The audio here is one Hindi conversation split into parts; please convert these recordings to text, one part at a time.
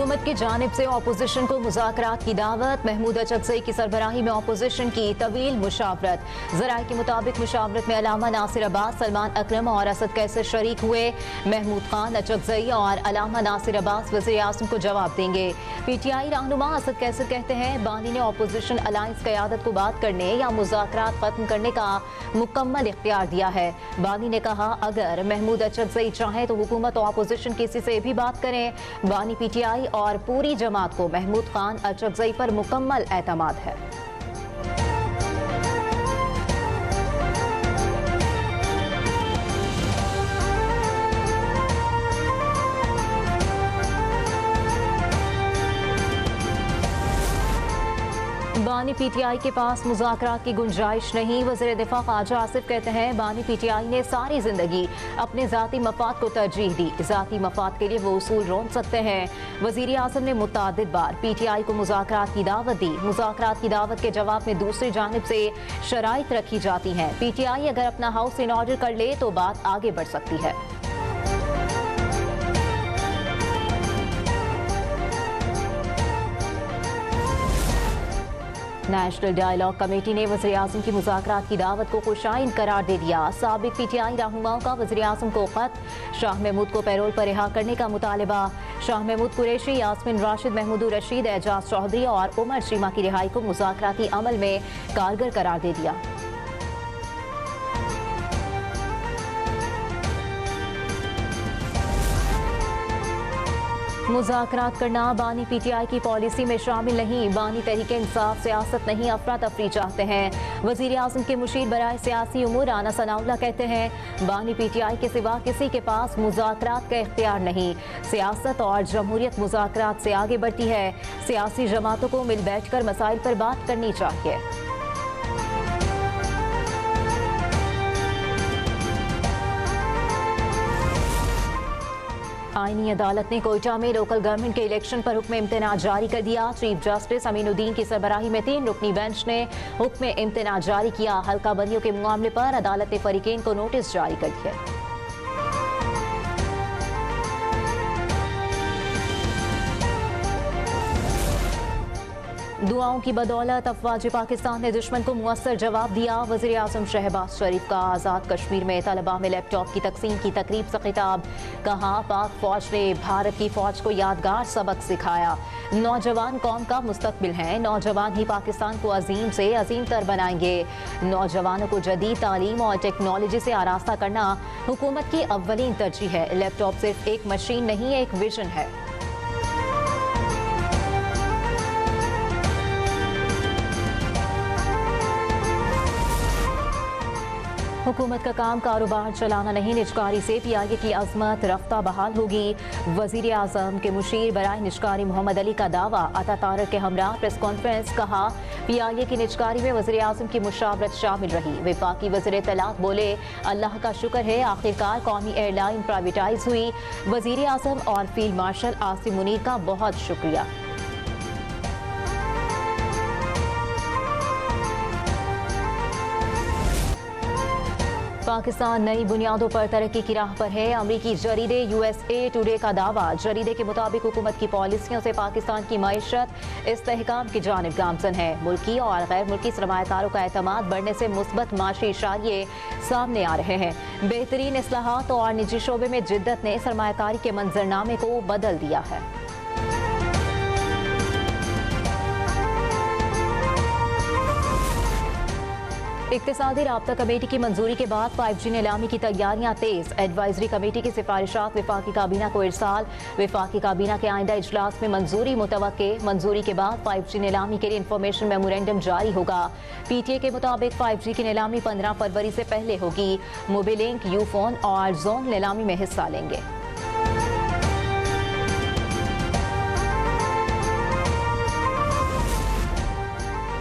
हुकूमत की जानिब से अपोजिशन को मुज़ाकरात की दावत। महमूद अचकज़ई की सरबराही में अपोजिशन की तवील मुशावरत। ज़राए के मुताबिक मुशावरत में अलामा नासिर अब्बास, सलमान अकरम और असद कैसर शरीक हुए। महमूद खान, अचकज़ई और अलामा नासिर अब्बास वज़ीर आज़म को जवाब देंगे। PTI रहनुमा असद कैसर कहते हैं बानी ने अपोजिशन अलायंस क़यादत को बात करने या मुज़ाकरात ख़त्म करने का मुकम्मल इख्तियार दिया है। बानी ने कहा अगर महमूद अचकज़ई चाहें तो हुकूमत और अपोजिशन किसी से भी बात करें। बानी PTI और पूरी जमात को महमूद खान अचकज़ई पर मुकम्मल एतमाद है। बानी PTI के पास मुज़ाकरात की गुंजाइश नहीं। वज़ीर दिफा ख्वाजा आसिफ कहते हैं बानी PTI ने सारी जिंदगी अपने ज़ाती मफाद को तरजीह दी। ज़ाती मफाद के लिए वो उसूल रोक सकते हैं। वज़ीर आज़म ने मुतअद्दिद बार PTI को मुज़ाकरात की दावत दी। मुज़ाकरात की दावत के जवाब में दूसरी जानिब से शराइत रखी जाती हैं। PTI अगर अपना हाउस इन ऑर्डर कर ले तो बात आगे बढ़ सकती है। नेशनल डायलॉग कमेटी ने वज़ीर आज़म की मुज़ाकरात की दावत को खुशाइन करार दे दिया। साबिक PTI रहनुमाओं का वज़ीर आज़म को खत। शाह महमूद को पैरोल पर रिहा करने का मुतालबा। शाह महमूद कुरैशी, यास्मिन राशिद, महमूद रशीद, एजाज चौधरी और उमर शीमा की रिहाई को मुज़ाकराती अमल में कारगर करार दे दिया। मुज़ाकरात करना बानी PTI की पॉलिसी में शामिल नहीं। बानी तहरीके इंसाफ सियासत नहीं, अफरा तफरी चाहते हैं। वज़ीर आज़म के मुशीर बराए सियासी उमूर राना सनाउल्लाह कहते हैं बानी PTI के सिवा किसी के पास मुज़ाकरात का इख्तियार नहीं। सियासत और जमहूरियत मुज़ाकरात से आगे बढ़ती है। सियासी जमातों को मिल बैठ कर मसाइल पर बात करनी चाहिए। आईनी अदालत ने कोयटा में लोकल गवर्नमेंट के इलेक्शन पर हुक्म इम्तना जारी कर दिया। चीफ जस्टिस अमीनुद्दीन की सरबराही में 3 रुकनी बेंच ने हुक्म इम्तना जारी किया। हल्का बंदियों के मामले पर अदालत ने फरीकेन को नोटिस जारी कर दिया। दुआओं की बदौलत अफवाज पाकिस्तान ने दुश्मन को मुअस्सर जवाब दिया। वज़ीर आज़म शहबाज शरीफ का आज़ाद कश्मीर में तलबा में लैपटॉप की तकसीम की तकरीब से खिताब। कहा पाक फौज ने भारत की फौज को यादगार सबक सिखाया। नौजवान कौम का मुस्तकबिल हैं। नौजवान ही पाकिस्तान को अजीम से अजीम तर बनाएंगे। नौजवानों को जदीद तालीम और टेक्नोलॉजी से आरास्ता करना हुकूमत की अव्वलीन तरजीह है। लैपटॉप सिर्फ एक मशीन नहीं, एक विजन है। हुकूमत का काम कारोबार चलाना नहीं, निजकारी से PIA की अजमत रफ्ता बहाल होगी। वज़ीर आज़म के मुशीर बराए निजकारी मोहम्मद अली का दावा। अता तारक के हमरा प्रेस कॉन्फ्रेंस। कहा PIA की निजकारी में वज़ीर आज़म की मुशावरत शामिल रही। वफाकी वज़ीर इत्तलात बोले अल्लाह का शुक्र है आखिरकार कौमी एयरलाइन प्राइवेटाइज हुई। वज़ीर आज़म और फील्ड मार्शल आसिम मुनीर का बहुत शुक्रिया। पाकिस्तान नई बुनियादों पर तरक्की की राह पर है। अमरीकी जरीदे USA टुडे का दावा। जरीदे के मुताबिक हुकूमत की पॉलिसियों से पाकिस्तान की मईशत इस्तेहकाम की जानिब गामजन है। मुल्की और गैर मुल्की सरमायाकारों का एतमाद बढ़ने से मुस्बत माशी इशारे सामने आ रहे हैं। बेहतरीन इस्लाहात और निजी शोबे में जिद्दत ने सरमायाकारी के मंजरनामे को बदल दिया है। इक्तिसादी राब्ता कमेटी की मंजूरी के बाद 5G नीलामी की तैयारियां तेज। एडवाइजरी कमेटी की सिफारिशात वफाकी काबीना को इरसाल। वफाकी काबीना के आइंदा इजलास में मंजूरी मुतवक्के। मंजूरी के बाद 5G नीलामी के लिए इंफॉर्मेशन मेमोरेंडम जारी होगा। PTA के मुताबिक 5G की नीलामी 15 फरवरी से पहले होगी। मोबिलिंक, यूफोन और जोन नीलामी में हिस्सा लेंगे।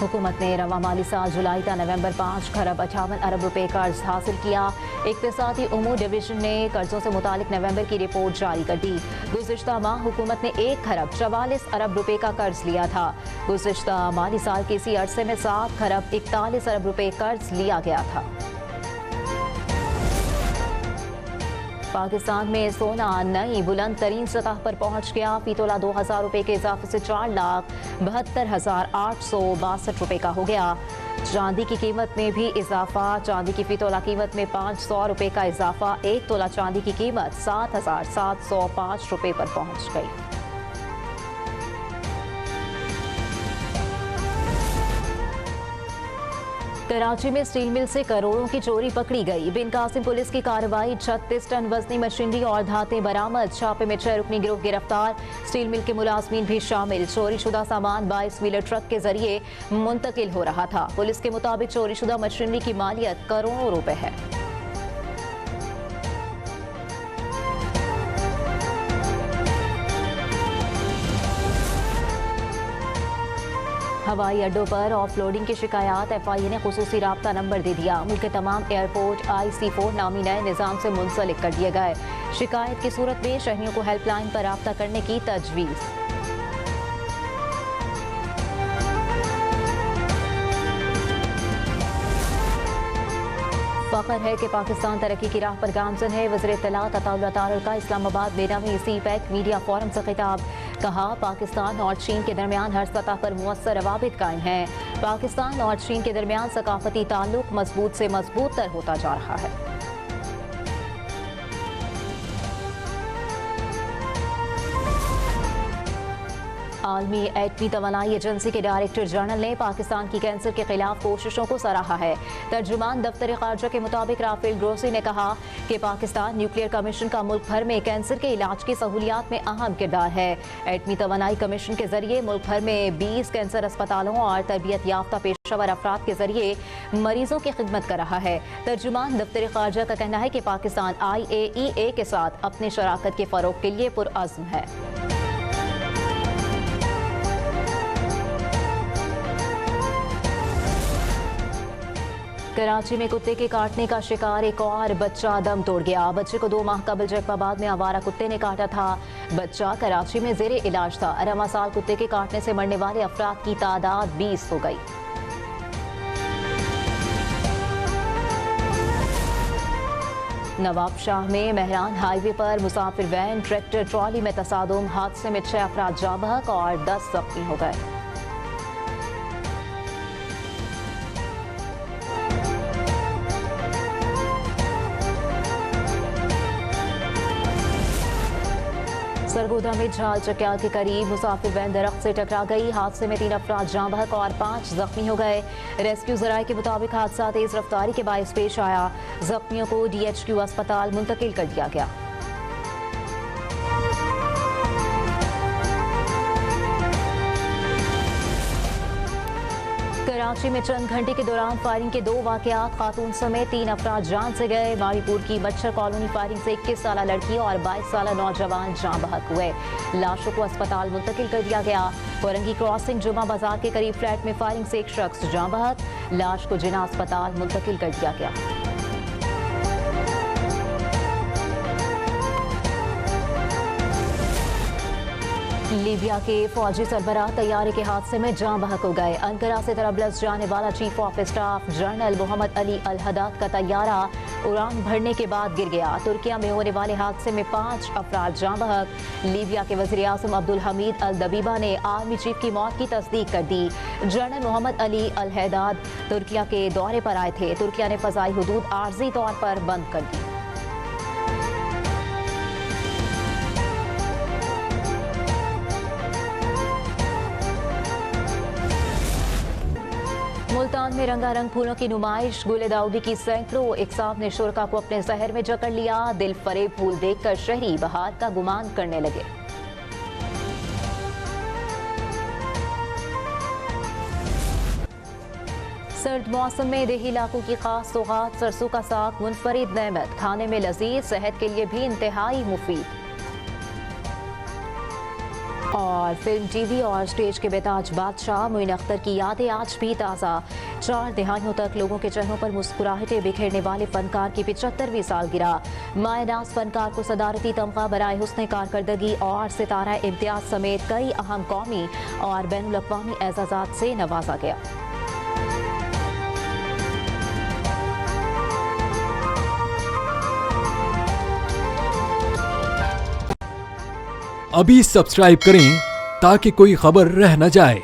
हुकूमत ने रवा माली साल जुलाई ta नवंबर 5 खरब 58 अरब रुपए कर्ज हासिल किया। इक्तिसादी उमूर डिवीजन ने कर्जों से मुतालिक नवंबर की रिपोर्ट जारी कर दी। गुज़िश्ता माह हुकूमत ने 1 खरब 44 अरब रुपए का कर्ज लिया था। गुज़िश्ता माली साल के इसी अरसे में 7 खरब 41 अरब रुपए कर्ज लिया गया था। पाकिस्तान में सोना नई बुलंद तरीन सतह पर पहुंच गया। फी तोला 2000 रुपए के इजाफे से 4,72,862 रुपए का हो गया। चांदी की कीमत में भी इजाफा। चांदी की फी तोला कीमत में 500 रुपए का इजाफा। 1 तोला चांदी की कीमत 7,705 रुपए पर पहुंच गई। कराची में स्टील मिल से करोड़ों की चोरी पकड़ी गई। बिन कासिम पुलिस की कार्रवाई। 36 टन वजनी मशीनरी और धातें बरामद। छापे में 6 रुकनी गिरोह गिरफ्तार। स्टील मिल के मुलाजमीन भी शामिल। चोरी शुदा सामान 22 व्हीलर ट्रक के जरिए मुंतकिल हो रहा था। पुलिस के मुताबिक चोरी शुदा मशीनरी की मालियत करोड़ों रुपए है। हवाई अड्डों पर ऑफलोडिंग की शिकायत। FIA ने खुसूसी राब्ता नंबर दे दिया। मुल्क के तमाम एयरपोर्ट IC4 नामी नए निज़ाम से मुंसलिक कर दिए गए। शिकायत की सूरत में शहरियों को हेल्पलाइन पर राब्ता करने की तजवीज़। फख्र है कि पाकिस्तान तरक्की की राह पर गामजन है। वज़ीर इत्तलात अताउल्लाह अतारर का इस्लामाबाद में 9वीं CPEC मीडिया फोरम से खिताब। कहा, पाकिस्तान और चीन के दरमियान हर सतह पर मुअस्सर रवाबित कायम हैं। पाकिस्तान और चीन के दरमियान सकाफती ताल्लुक मजबूत से मजबूत तर होता जा रहा है। आलमी एटमी तवानाई एजेंसी के डायरेक्टर जनरल ने पाकिस्तान की कैंसर के खिलाफ कोशिशों को सराहा है। तर्जुमान दफ्तर खारजा के मुताबिक राफेल ग्रोसी ने कहा कि पाकिस्तान न्यूक्लियर कमीशन का मुल्क भर में कैंसर के इलाज की सहूलियात में अहम किरदार है। एटमी तवानाई कमीशन के जरिए मुल्क भर में 20 कैंसर अस्पतालों और तरबियत याफ्ता पेशेवर अफराद के जरिए मरीजों की खिदमत कर रहा है। तर्जुमान दफ्तर खारजा का कहना है कि पाकिस्तान IAEA के साथ अपने शराकत के फरोग के लिए पुरअज़्म है। कराची में कुत्ते के काटने का शिकार एक और बच्चा दम तोड़ गया। बच्चे को 2 माह कबल जैकबाबाद में आवारा कुत्ते ने काटा था। बच्चा कराची में ज़ेरे इलाज था। रवा साल कुत्ते के काटने से मरने वाले अफराद की तादाद 20 हो गई। नवाब शाह में मेहरान हाईवे पर मुसाफिर वैन ट्रैक्टर ट्रॉली में तसादुम। हादसे में 6 अफराद जाँ बहक और 10 जख्मी हो गए। सरगोदा में झाल चक्याल के करीब मुसाफिर वैन दरख्त से टकरा गई। हादसे में 3 अफराद जाँ बहक और 5 जख्मी हो गए। रेस्क्यू जराये के मुताबिक हादसा तेज रफ्तारी के बायस पेश आया। जख्मियों को DHQ अस्पताल मुंतकिल कर दिया गया। कराची में चंद घंटे के दौरान फायरिंग के 2 वाकयात। खातून समेत 3 अफराद जान से गए। मारीपुर की मच्छर कॉलोनी फायरिंग से 21 साल लड़की और 22 साल नौजवान जाँ बहक हुए। लाशों को अस्पताल मुंतकिल कर दिया गया। कोरंगी क्रॉसिंग जुमा बाजार के करीब फ्लैट में फायरिंग से एक शख्स जाँ बहक। लाश को जिना अस्पताल मुंतकिल कर दिया गया। लीबिया के फौजी सरबराह तैयारे के हादसे में जाँ बहक हो गए। अंकारा से तरबलस जाने वाला chief of staff general Mohammed Ali al Haddad का तैयारा उड़ान भरने के बाद गिर गया। तुर्किया में होने वाले हादसे में 5 अफराद जाँ बहक। लीबिया के वज़ीर आज़म अब्दुल हमीद अल दबीबा ने आर्मी चीफ की मौत की तस्दीक कर दी। General Mohammed Ali al हदाद Türkiye के दौरे पर आए थे। तुर्किया ने फ़ज़ाई हुदूद आर्जी तौर पर बंद कर दी। मुल्तान में रंगारंग फूलों की नुमाइश। गुले दाऊदी की सैकड़ों इकसाब ने शुरका को अपने जहर में जकड़ लिया। दिल फरेब फूल देखकर शहरी बहार का गुमान करने लगे। सर्द मौसम में देही इलाकों की खास सौगात। सरसों का साग मुनफरिद नेमत, खाने में लजीज, सेहत के लिए भी इंतहाई मुफीद। और फिल्म, TV और स्टेज के बेताज बादशाह मोइन अख्तर की यादें आज भी ताज़ा। 4 दहाइयों तक लोगों के चेहरों पर मुस्कुराहटें बिखेरने वाले फनकार की 75वीं सालगिरह। मायनाज फनकार को सदारती तमगा बराए हुस्न कारकर्दगी और सितारा इम्तियाज समेत कई अहम कौमी और बैनुल अक़वामी एजाज़ात से नवाजा गया। अभी सब्सक्राइब करें ताकि कोई खबर रह न जाए।